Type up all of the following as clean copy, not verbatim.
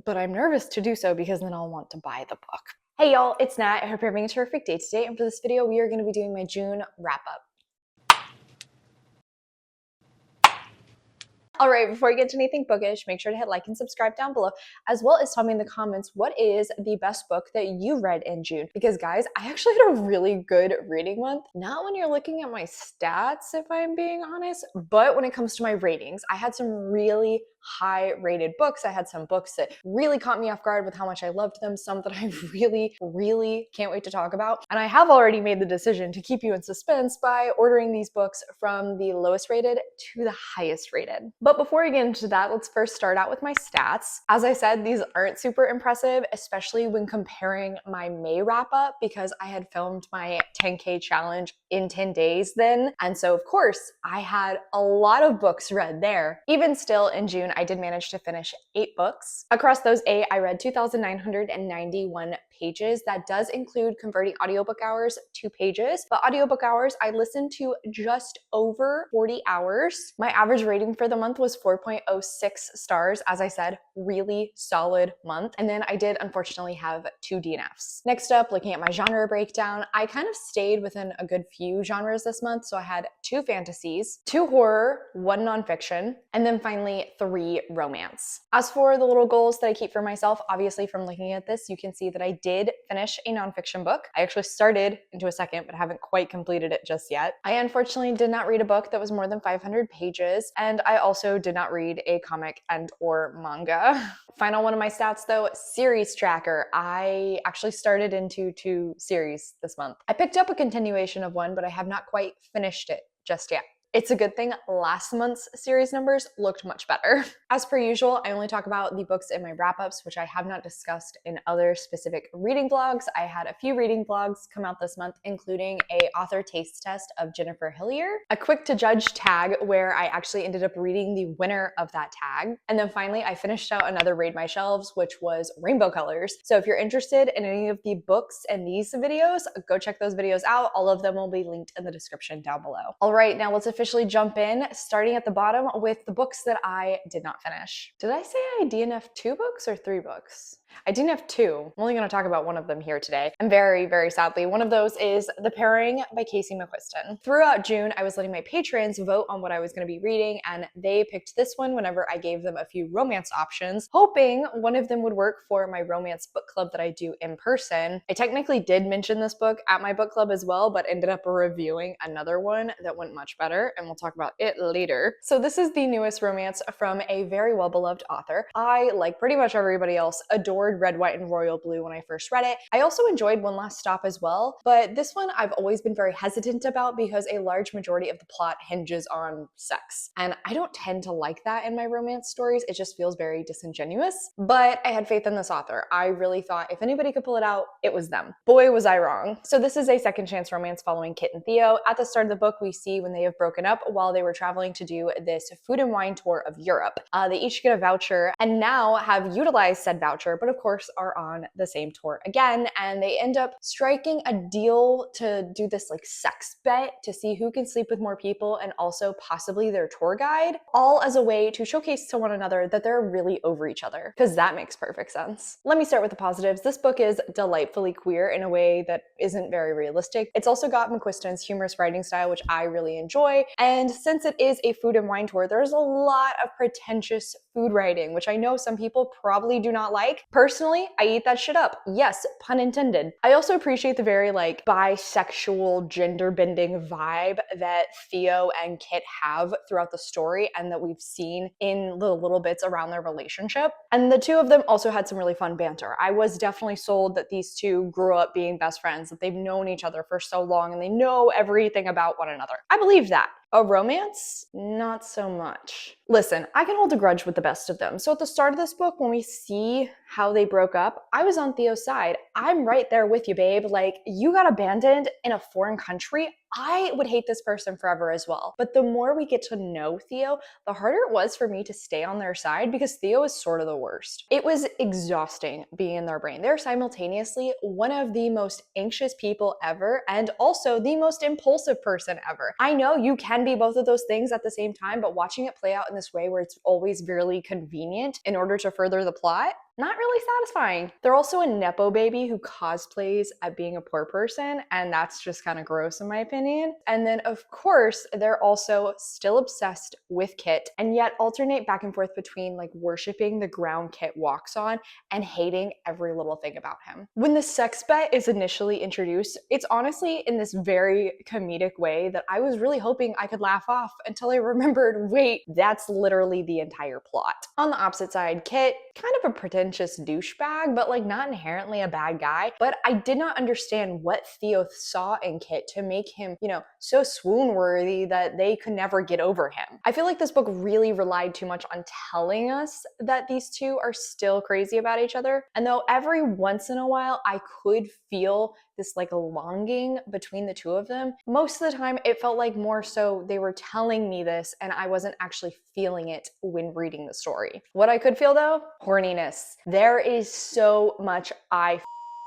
but I'm nervous to do so because then I'll want to buy the book. Hey y'all, it's Nat. I hope you're having a terrific day today, and for this video, we are going to be doing my June wrap-up. Alright, before we get to anything bookish, make sure to hit like and subscribe down below, as well as tell me in the comments what is the best book that you read in June. Because guys, I actually had a really good reading month. Not when you're looking at my stats, if I'm being honest, but when it comes to my ratings. I had some really high rated books. I had some books that really caught me off guard with how much I loved them, some that I really can't wait to talk about. And I have already made the decision to keep you in suspense by ordering these books from the lowest rated to the highest rated. But before we get into that, let's first start out with my stats. As I said, these aren't super impressive, especially when comparing my May wrap up, because I had filmed my 10K challenge in 10 days then. And so of course I had a lot of books read there. Even still in June, I did manage to finish 8 books. Across those 8, I read 2,991 pages. That does include converting audiobook hours to pages, but audiobook hours I listened to just over 40 hours. My average rating for the month was 4.06 stars. As I said, really solid month. And then I did unfortunately have 2 DNFs. Next up, looking at my genre breakdown, I kind of stayed within a good few genres this month. So I had 2 fantasies, 2 horror, 1 nonfiction, and then finally 3 romance. As for the little goals that I keep for myself, obviously from looking at this, you can see that I did finish a nonfiction book. I actually started into a second, but haven't quite completed it just yet. I unfortunately did not read a book that was more than 500 pages, and I also did not read a comic and or manga. Final one of my stats though, series tracker. I actually started into 2 series this month. I picked up a continuation of one, but I have not quite finished it just yet. It's a good thing last month's series numbers looked much better. As per usual, I only talk about the books in my wrap-ups, which I have not discussed in other specific reading vlogs. I had a few reading vlogs come out this month, including a author taste test of Jennifer Hillier, a quick to judge tag where I actually ended up reading the winner of that tag. And then finally, I finished out another Raid My Shelves, which was Rainbow Colors. So if you're interested in any of the books in these videos, go check those videos out. All of them will be linked in the description down below. All right, now let's officially jump in, starting at the bottom with the books that I did not finish. Did I say I DNF'd 2 books or 3 books? I DNF'd 2. I'm only going to talk about one of them here today. And very sadly, one of those is The Pairing by 𝗖cie mcquiston. Throughout June, I was letting my patrons vote on what I was going to be reading, and they picked this one whenever I gave them a few romance options, hoping one of them would work for my romance book club that I do in person. I technically did mention this book at my book club as well, but ended up reviewing another one that went much better, and we'll talk about it later. So this is the newest romance from a very well-beloved author. I, like pretty much everybody else, adored Red, White, and Royal Blue when I first read it. I also enjoyed One Last Stop as well, but this one I've always been very hesitant about because a large majority of the plot hinges on sex. And I don't tend to like that in my romance stories. It just feels very disingenuous. But I had faith in this author. I really thought if anybody could pull it out, it was them. Boy, was I wrong. So this is a second chance romance following Kit and Theo. At the start of the book, we see when they have broken up while they were traveling to do this food and wine tour of Europe. They each get a voucher and now have utilized said voucher, but of course are on the same tour again, and they end up striking a deal to do this like sex bet to see who can sleep with more people and also possibly their tour guide, all as a way to showcase to one another that they're really over each other, because that makes perfect sense. Let me start with the positives. This book is delightfully queer in a way that isn't very realistic. It's also got mcquiston's humorous writing style, which I really enjoy, and since it is a food and wine tour, there's a lot of pretentious food writing, which I know some people probably do not like. Personally, I eat that shit up. Yes, pun intended. I also appreciate the very like bisexual, gender bending vibe that Theo and Kit have throughout the story and that we've seen in little bits around their relationship. And the two of them also had some really fun banter. I was definitely sold that these two grew up being best friends, that they've known each other for so long and they know everything about one another. I believe that. A romance? Not so much. Listen, I can hold a grudge with the best of them. So at the start of this book, when we see how they broke up, I was on Theo's side. I'm right there with you, babe. Like, you got abandoned in a foreign country. I would hate this person forever as well. But the more we get to know Theo, the harder it was for me to stay on their side because Theo is sort of the worst. It was exhausting being in their brain. They're simultaneously one of the most anxious people ever and also the most impulsive person ever. I know you can be both of those things at the same time, but watching it play out in this way where it's always really convenient in order to further the plot, not really satisfying. They're also a nepo baby who cosplays at being a poor person, and that's just kind of gross in my opinion. And then of course, they're also still obsessed with Kit, and yet alternate back and forth between like worshiping the ground Kit walks on and hating every little thing about him. When the sex bet is initially introduced, it's honestly in this very comedic way that I was really hoping I could laugh off until I remembered, wait, that's literally the entire plot. On the opposite side, Kit, kind of a pretentious douchebag, but like not inherently a bad guy. But I did not understand what Theo saw in Kit to make him, you know, so swoon worthy that they could never get over him. I feel like this book really relied too much on telling us that these two are still crazy about each other. And though every once in a while I could feel this like longing between the two of them, most of the time it felt like more so they were telling me this and I wasn't actually feeling it when reading the story. What I could feel though, horniness. There is so much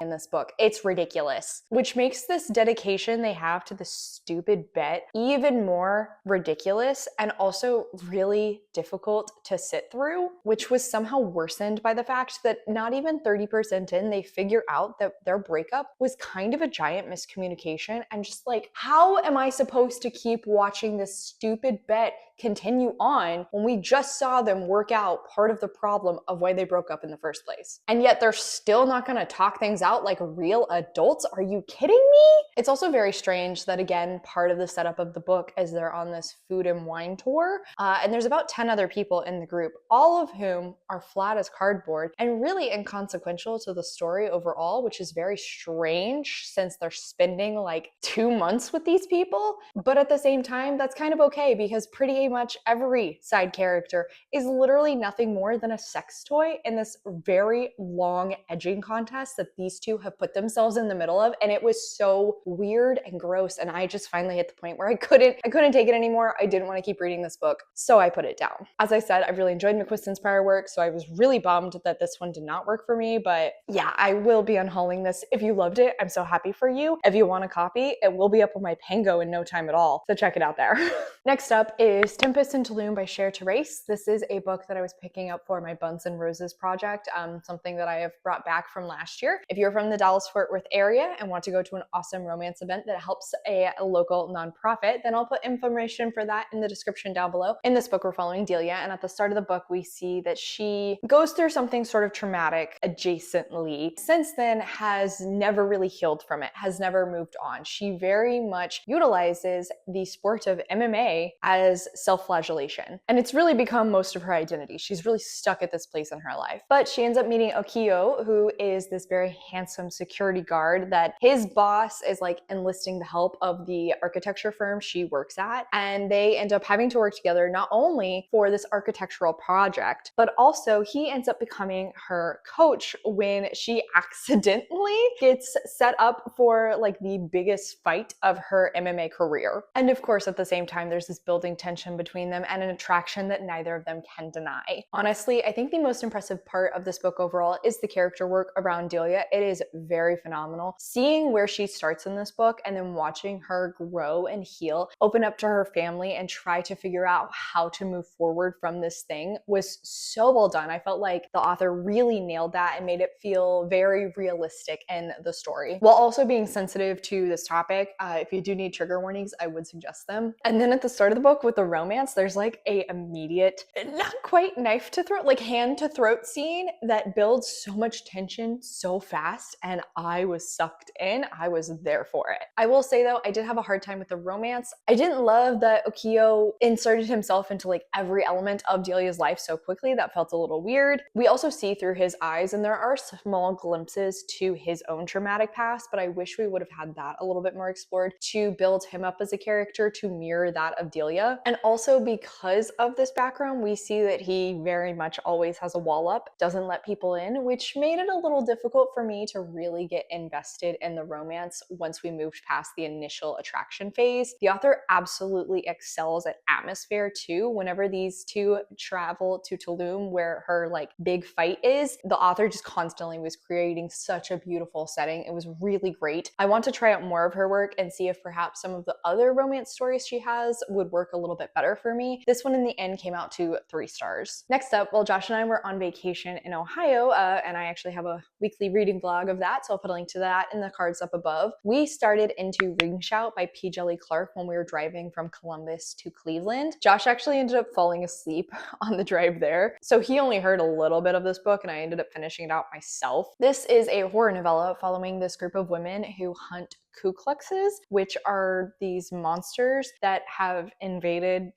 in this book. It's ridiculous, which makes this dedication they have to the stupid bet even more ridiculous and also really difficult to sit through, which was somehow worsened by the fact that not even 30% in, they figure out that their breakup was kind of a giant miscommunication, and just like, how am I supposed to keep watching this stupid bet continue on when we just saw them work out part of the problem of why they broke up in the first place? And yet they're still not gonna talk things out like real adults? Are you kidding me? It's also very strange that, again, part of the setup of the book is they're on this food and wine tour, and there's about 10 other people in the group, all of whom are flat as cardboard and really inconsequential to the story overall, which is very strange since they're spending like 2 months with these people. But at the same time, that's kind of okay because pretty much every side character is literally nothing more than a sex toy in this very long edging contest that these two have put themselves in the middle of. And it was so weird and gross, and I just finally hit the point where I couldn't take it anymore. I didn't want to keep reading this book, so I put it down. As I said, I really enjoyed mcQuiston's prior work, so I was really bummed that this one did not work for me. But yeah, I will be unhauling this. If you loved it, I'm so happy for you. If you want a copy, it will be up on my Pango in no time at all, so check it out there. Next up is Tempest in Tulum by Cher. This is a book that I was picking up for my Buns and Roses project, something that I have brought back from last year. If you're from the Dallas-Fort Worth area and want to go to an awesome romance event that helps a local nonprofit, then I'll put information for that in the description down below. In this book, we're following Delia, and at the start of the book, we see that she goes through something sort of traumatic adjacently. Since then, has never really healed from it, has never moved on. She very much utilizes the sport of MMA as self-flagellation, and it's really become most of her identity. She's really stuck at this place in her life. But she ends up meeting 𝗖cie, who is this very handsome security guard that his boss is like enlisting the help of the architecture firm she works at, and they end up having to work together not only for this architectural project, but also he ends up becoming her coach when she accidentally gets set up for like the biggest fight of her MMA career. And of course, at the same time, there's this building tension between them and an attraction that neither of them can deny. Honestly, I think the most impressive part of this book overall is the character work around Delia. It is very phenomenal. Seeing where she starts in this book and then watching her grow and heal, open up to her family, and try to figure out how to move forward from this thing was so well done. I felt like the author really nailed that and made it feel very realistic in the story, while also being sensitive to this topic. If you do need trigger warnings, I would suggest them. And then at the start of the book with the romance, there's like a immediate, not quite knife to throat, like hand to throat scene that builds so much tension so fast, and I was sucked in. I was there for it. I will say though, I did have a hard time with the romance. I didn't love that 𝗖cie inserted himself into like every element of Delia's life so quickly. That felt a little weird. We also see through his eyes, and there are small glimpses to his own traumatic past, but I wish we would have had that a little bit more explored to build him up as a character to mirror that of Delia. And also because of this background, we see that he very much always has a wall up, doesn't let people in, which made it a little difficult for me me to really get invested in the romance once we moved past the initial attraction phase. The author absolutely excels at atmosphere too. Whenever these two travel to Tulum, where her like big fight is, the author just constantly was creating such a beautiful setting. It was really great. I want to try out more of her work and see if perhaps some of the other romance stories she has would work a little bit better for me. This one in the end came out to 3 stars. Next up, well, Josh and I were on vacation in Ohio, and I actually have a weekly reading vlog of that, so I'll put a link to that in the cards up above. We started into Ring Shout by P. Djeli Clark when we were driving from Columbus to Cleveland. Josh actually ended up falling asleep on the drive there, so he only heard a little bit of this book and I ended up finishing it out myself. This is a horror novella following this group of women who hunt Ku Kluxes, which are these monsters that have invaded,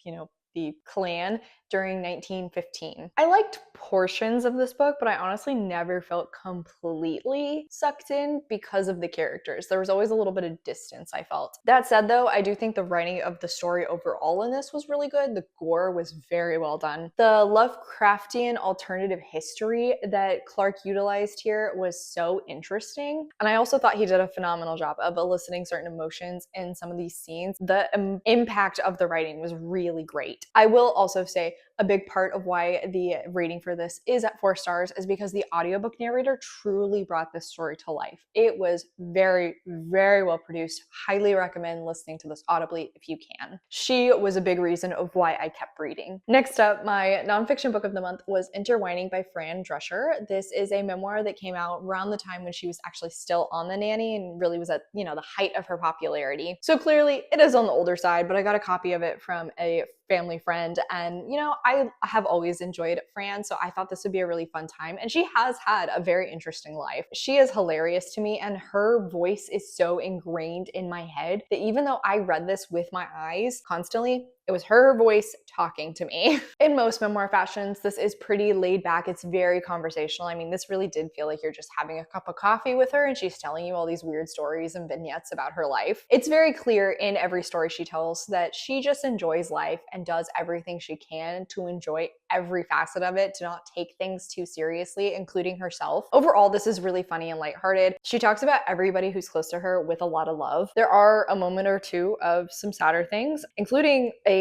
the Klan during 1915. I liked portions of this book, but I honestly never felt completely sucked in because of the characters. There was always a little bit of distance, I felt. That said though, I do think the writing of the story overall in this was really good. The gore was very well done. The Lovecraftian alternative history that Clark utilized here was so interesting. And I also thought he did a phenomenal job of eliciting certain emotions in some of these scenes. The impact of the writing was really great. I will also say a big part of why the rating for this is at 4 stars is because the audiobook narrator truly brought this story to life. It was very, very well produced. Highly recommend listening to this audibly if you can. She was a big reason of why I kept reading. Next up, my nonfiction book of the month was Whining by Fran Drescher. This is a memoir that came out around the time when she was actually still on The Nanny and really was at, the height of her popularity. So clearly it is on the older side, but I got a copy of it from a family friend, and I have always enjoyed Fran, so I thought this would be a really fun time, and she has had a very interesting life. She is hilarious to me, and her voice is so ingrained in my head that even though I read this with my eyes constantly, it was her voice talking to me. In most memoir fashions, this is pretty laid back. It's very conversational. I mean, this really did feel like you're just having a cup of coffee with her and she's telling you all these weird stories and vignettes about her life. It's very clear in every story she tells that she just enjoys life and does everything she can to enjoy every facet of it, to not take things too seriously, including herself. Overall, this is really funny and lighthearted. She talks about everybody who's close to her with a lot of love. There are a moment or two of some sadder things, including a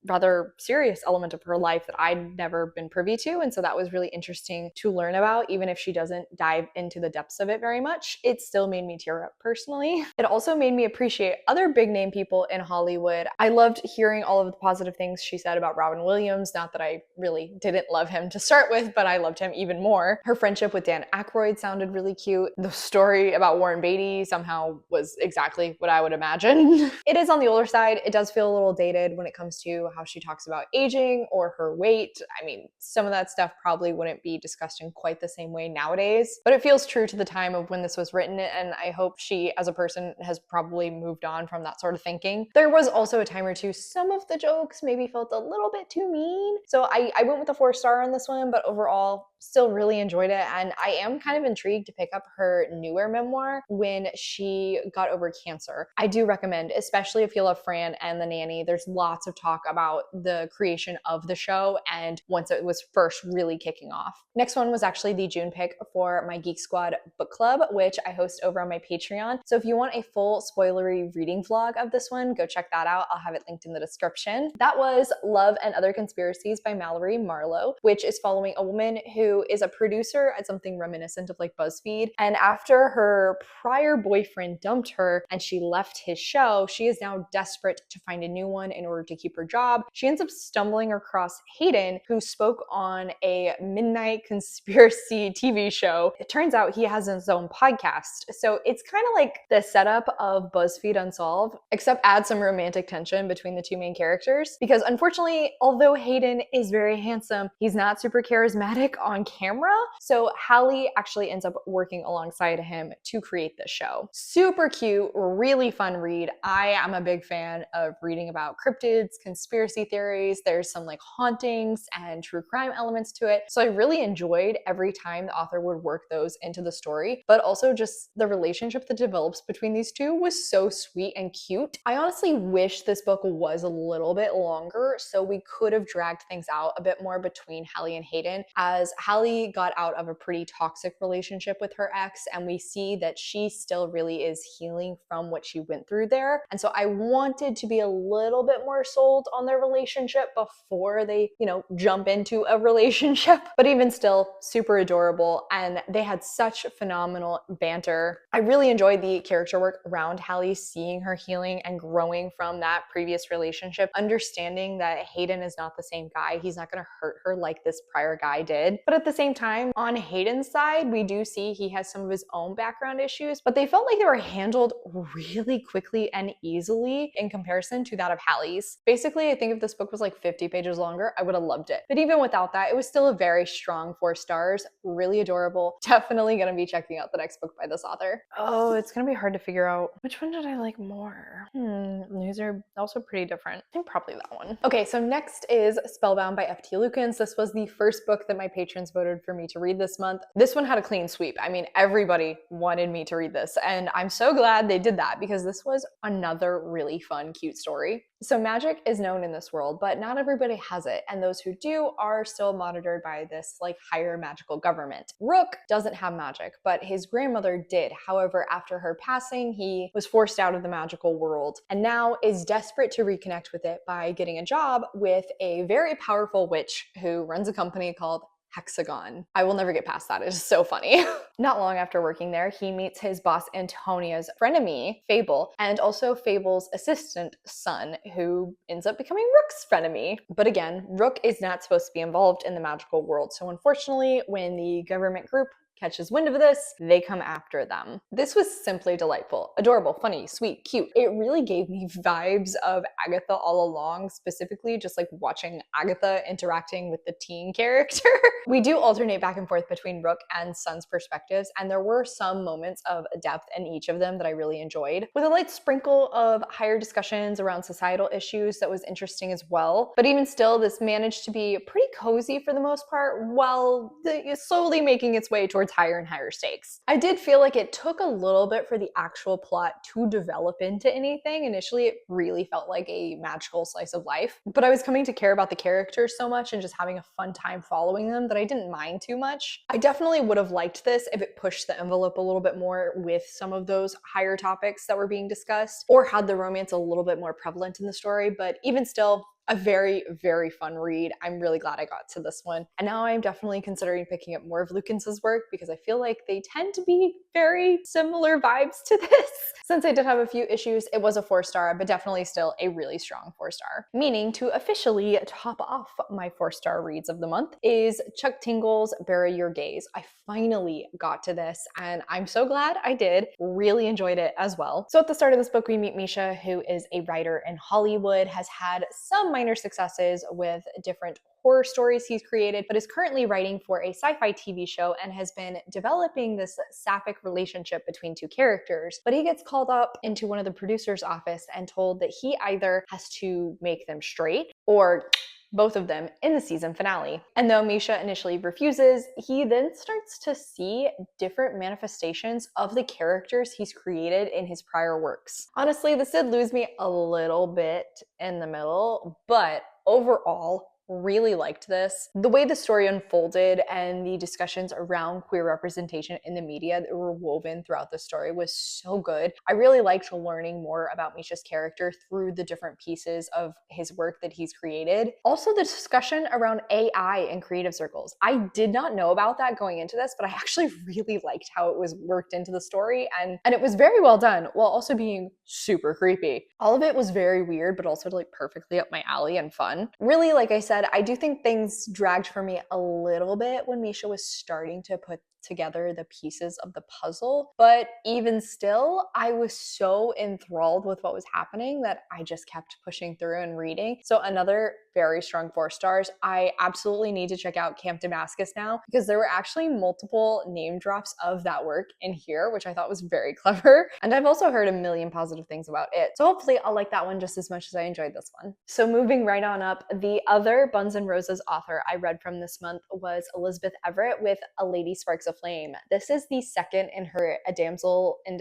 rather serious element of her life that I'd never been privy to, and so that was really interesting to learn about. Even if she doesn't dive into the depths of it very much, it still made me tear up personally. It also made me appreciate other big name people in Hollywood. I loved hearing all of the positive things she said about Robin Williams. Not that I really didn't love him to start with, but I loved him even more. Her friendship with Dan Aykroyd sounded really cute. The story about Warren Beatty somehow was exactly what I would imagine. It is on the older side. It does feel a little dated when it comes to how she talks about aging or her weight. I mean, some of that stuff probably wouldn't be discussed in quite the same way nowadays, but it feels true to the time of when this was written, and I hope she, as a person, has probably moved on from that sort of thinking. There was also a time or two some of the jokes maybe felt a little bit too mean, so I went with a 4-star on this one, but overall, still really enjoyed it, and I am kind of intrigued to pick up her newer memoir, When She Got Over Cancer. I do recommend, especially if you love Fran and The Nanny. There's lots of talk about the creation of the show and once it was first really kicking off. Next one was actually the June pick for my Geek Squad book club, which I host over on my Patreon. So if you want a full spoilery reading vlog of this one, go check that out. I'll have it linked in the description. That was Love and Other Conspiracies by Mallory Marlowe, which is following a woman who is a producer at something reminiscent of like BuzzFeed. And after her prior boyfriend dumped her and she left his show, she is now desperate to find a new one in order to keep her job. She ends up stumbling across Hayden, who spoke on a midnight conspiracy TV show. It turns out he has his own podcast. So it's kind of like the setup of BuzzFeed Unsolved, except add some romantic tension between the two main characters. Because unfortunately, although Hayden is very handsome, he's not super charismatic on camera. So Hallie actually ends up working alongside him to create this show. Super cute, really fun read. I am a big fan of reading about cryptids, conspiracy theories. There's some like hauntings and true crime elements to it. So I really enjoyed every time the author would work those into the story, but also just the relationship that develops between these two was so sweet and cute. I honestly wish this book was a little bit longer so we could have dragged things out a bit more between Hallie and Hayden, as Hallie Hallie got out of a pretty toxic relationship with her ex, and we see that she still really is healing from what she went through there. And so I wanted to be a little bit more sold on their relationship before they, jump into a relationship. But even still, super adorable, and they had such phenomenal banter. I really enjoyed the character work around Hallie, seeing her healing and growing from that previous relationship, understanding that Hayden is not the same guy. He's not going to hurt her like this prior guy did. But at the same time, on Hayden's side, we do see he has some of his own background issues, but they felt like they were handled really quickly and easily in comparison to that of Hallie's. Basically, I think if this book was like 50 pages longer, I would have loved it. But even without that, it was still a very strong 4 stars, really adorable. Definitely going to be checking out the next book by this author. Oh, it's going to be hard to figure out which one did I like more. These are also pretty different. I think probably that one. Okay, so next is Spellbound by F.T. Lukens. This was the first book that my patrons voted for me to read this month. This one had a clean sweep. I mean, everybody wanted me to read this, and I'm so glad they did that because this was another really fun, cute story. So magic is known in this world, but not everybody has it, and those who do are still monitored by this higher magical government. Rook doesn't have magic, but his grandmother did. However, after her passing, he was forced out of the magical world and now is desperate to reconnect with it by getting a job with a very powerful witch who runs a company called Hexagon. I will never get past that. It's so funny. Not long after working there, he meets his boss Antonia's frenemy, Fable, and also Fable's assistant son, who ends up becoming Rook's frenemy. But again, Rook is not supposed to be involved in the magical world, so unfortunately, when the government group catches wind of this, they come after them. This was simply delightful, adorable, funny, sweet, cute. It really gave me vibes of Agatha all along, specifically just watching Agatha interacting with the teen character. We do alternate back and forth between Rook and Sun's perspectives, and there were some moments of depth in each of them that I really enjoyed, with a light sprinkle of higher discussions around societal issues that was interesting as well. But even still, this managed to be pretty cozy for the most part, while slowly making its way towards higher and higher stakes. I did feel like it took a little bit for the actual plot to develop into anything. Initially, it really felt like a magical slice of life, but I was coming to care about the characters so much and just having a fun time following them that I didn't mind too much. I definitely would have liked this if it pushed the envelope a little bit more with some of those higher topics that were being discussed, or had the romance a little bit more prevalent in the story, but even still, a very, very fun read. I'm really glad I got to this one. And now I'm definitely considering picking up more of Lukens' work because I feel like they tend to be very similar vibes to this. Since I did have a few issues, it was a 4-star, but definitely still a really strong 4-star. Meaning to officially top off my 4-star reads of the month is Chuck Tingle's Bury Your Gaze. I finally got to this and I'm so glad I did. Really enjoyed it as well. So at the start of this book, we meet Misha, who is a writer in Hollywood, has had some minor successes with different horror stories he's created, but is currently writing for a sci-fi TV show and has been developing this sapphic relationship between 2 characters. But he gets called up into one of the producer's office and told that he either has to make them straight or both of them in the season finale. And though Misha initially refuses, he then starts to see different manifestations of the characters he's created in his prior works. Honestly, this did lose me a little bit in the middle, but overall, really liked this. The way the story unfolded and the discussions around queer representation in the media that were woven throughout the story was so good. I really liked learning more about Misha's character through the different pieces of his work that he's created. Also, the discussion around AI in creative circles. I did not know about that going into this, but I actually really liked how it was worked into the story, and it was very well done while also being super creepy. All of it was very weird, but also perfectly up my alley and fun. Really, like I said, I do think things dragged for me a little bit when Misha was starting to put together the pieces of the puzzle, but even still, I was so enthralled with what was happening that I just kept pushing through and reading. So another very strong 4 stars. I absolutely need to check out Camp Damascus now because there were actually multiple name drops of that work in here, which I thought was very clever. And I've also heard a million positive things about it. So hopefully I'll like that one just as much as I enjoyed this one. So moving right on up, the other Buns and Roses author I read from this month was Elizabeth Everett with A Lady Sparks a Flame. This is the second in her A Damsel in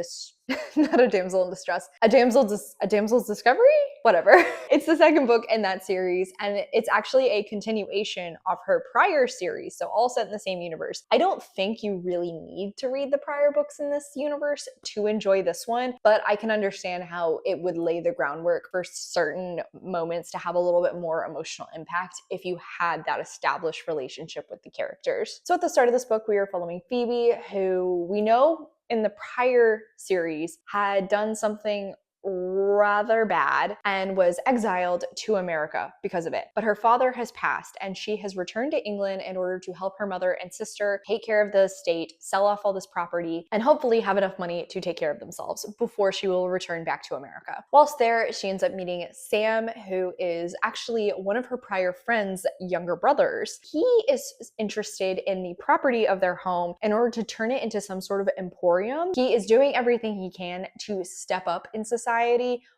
not a damsel in distress, a damsel's discovery, whatever. It's the second book in that series, and it's actually a continuation of her prior series, so all set in the same universe. I don't think you really need to read the prior books in this universe to enjoy this one, but I can understand how it would lay the groundwork for certain moments to have a little bit more emotional impact if you had that established relationship with the characters. So at the start of this book, we are following Phoebe, who we know in the prior series had done something rather bad and was exiled to America because of it. But her father has passed and she has returned to England in order to help her mother and sister take care of the estate, sell off all this property, and hopefully have enough money to take care of themselves before she will return back to America. Whilst there, she ends up meeting Sam, who is actually one of her prior friend's younger brothers. He is interested in the property of their home in order to turn it into some sort of emporium. He is doing everything he can to step up in society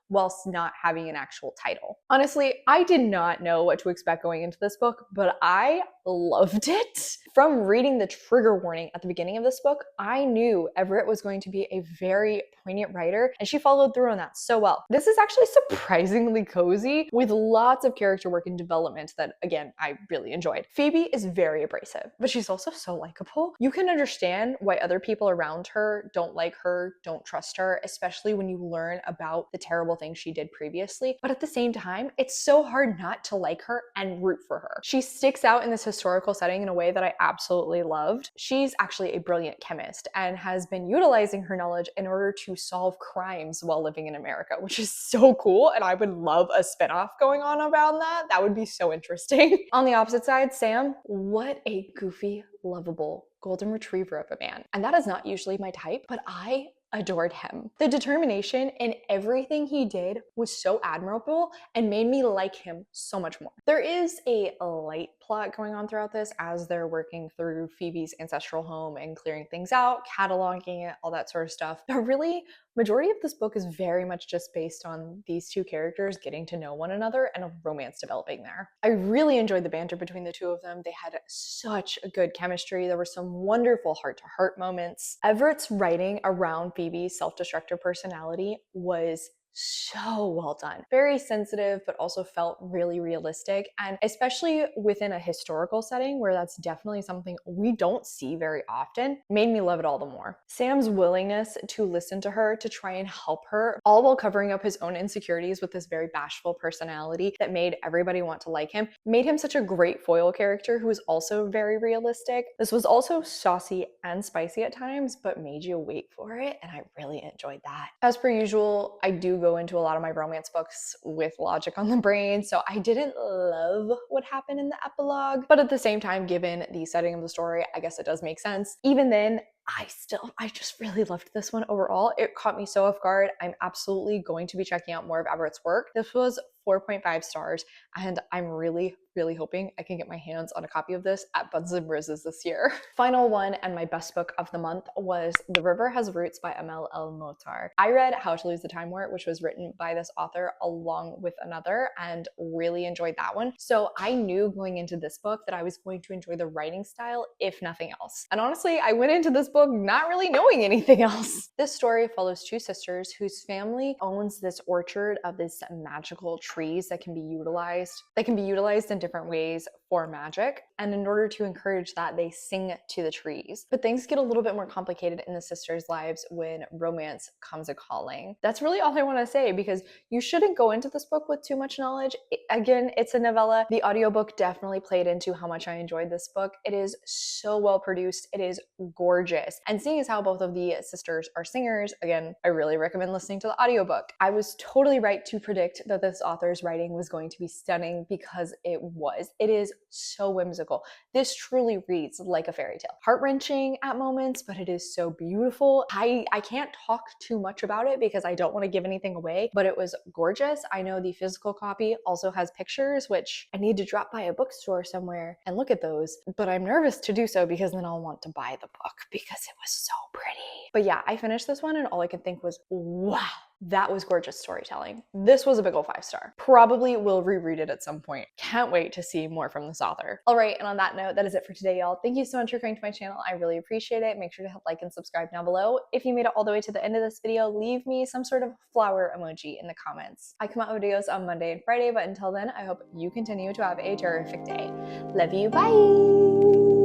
whilst not having an actual title. Honestly, I did not know what to expect going into this book, but I loved it. From reading the trigger warning at the beginning of this book, I knew Everett was going to be a very poignant writer, and she followed through on that so well. This is actually surprisingly cozy with lots of character work and development that, again, I really enjoyed. Phoebe is very abrasive, but she's also so likable. You can understand why other people around her don't like her, don't trust her, especially when you learn about the terrible things she did previously. But at the same time, it's so hard not to like her and root for her. She sticks out in this historical setting in a way that I absolutely loved. She's actually a brilliant chemist and has been utilizing her knowledge in order to solve crimes while living in America, which is so cool. And I would love a spinoff going on around that. That would be so interesting. On the opposite side, Sam, what a goofy, lovable golden retriever of a man. And that is not usually my type, but I adored him. The determination in everything he did was so admirable and made me like him so much more. There is a light plot going on throughout this as they're working through Phoebe's ancestral home and clearing things out, cataloging it, all that sort of stuff. But really, majority of this book is very much just based on these two characters getting to know one another and a romance developing there. I really enjoyed the banter between the two of them. They had such a good chemistry. There were some wonderful heart-to-heart moments. Everett's writing around Phoebe's self-destructive personality was so well done. Very sensitive, but also felt really realistic. And especially within a historical setting where that's definitely something we don't see very often, made me love it all the more. Sam's willingness to listen to her, to try and help her, all while covering up his own insecurities with this very bashful personality that made everybody want to like him, made him such a great foil character who was also very realistic. This was also saucy and spicy at times, but made you wait for it, and I really enjoyed that. As per usual, I do go into a lot of my romance books with logic on the brain, so I didn't love what happened in the epilogue, but at the same time, given the setting of the story, I guess it does make sense. Even then, I just really loved this one overall. It caught me so off guard. I'm absolutely going to be checking out more of Everett's work. This was 4.5 stars, and I'm really hoping I can get my hands on a copy of this at Buns and Roses this year. Final one and my best book of the month was The River Has Roots by Amal el-mohtar. I read How to Lose the Time War, which was written by this author along with another, and really enjoyed that one. So I knew going into this book that I was going to enjoy the writing style, if nothing else. And honestly, I went into this book not really knowing anything else. This story follows two sisters whose family owns this orchard of these magical trees that can be utilized in different ways for magic. And in order to encourage that, they sing to the trees. But things get a little bit more complicated in the sisters' lives when romance comes a calling. That's really all I want to say, because you shouldn't go into this book with too much knowledge. Again, it's a novella. The audiobook definitely played into how much I enjoyed this book. It is so well produced. It is gorgeous. And seeing as how both of the sisters are singers, again, I really recommend listening to the audiobook. I was totally right to predict that this author's writing was going to be stunning, because it was. It is so whimsical. This truly reads like a fairy tale. Heart-wrenching at moments, but it is so beautiful. I can't talk too much about it because I don't want to give anything away, but it was gorgeous. I know the physical copy also has pictures, which I need to drop by a bookstore somewhere and look at those, but I'm nervous to do so because then I'll want to buy the book because it was so pretty. But yeah, I finished this one and all I could think was, wow, That was gorgeous storytelling. This was a big ol' 5-star. Probably will reread it at some point. Can't wait to see more from this author. All right, and on that note, that is it for today, y'all. Thank you so much for coming to my channel. I really appreciate it. Make sure to hit like and subscribe down below. If you made it all the way to the end of this video, leave me some sort of flower emoji in the comments. I come out with videos on Monday and Friday, but until then, I hope you continue to have a terrific day. Love you, bye!